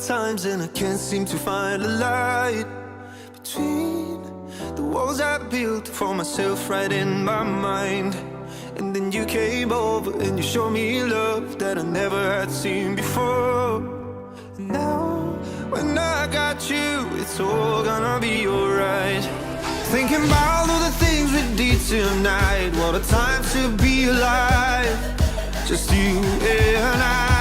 times and I can't seem to find a light between the walls I built for myself right in my mind. And then you came over and you showed me love that I never had seen before. And now when I got you, it's all gonna be alright. Thinking about all the things we did tonight. What a time to be alive. Just you and I.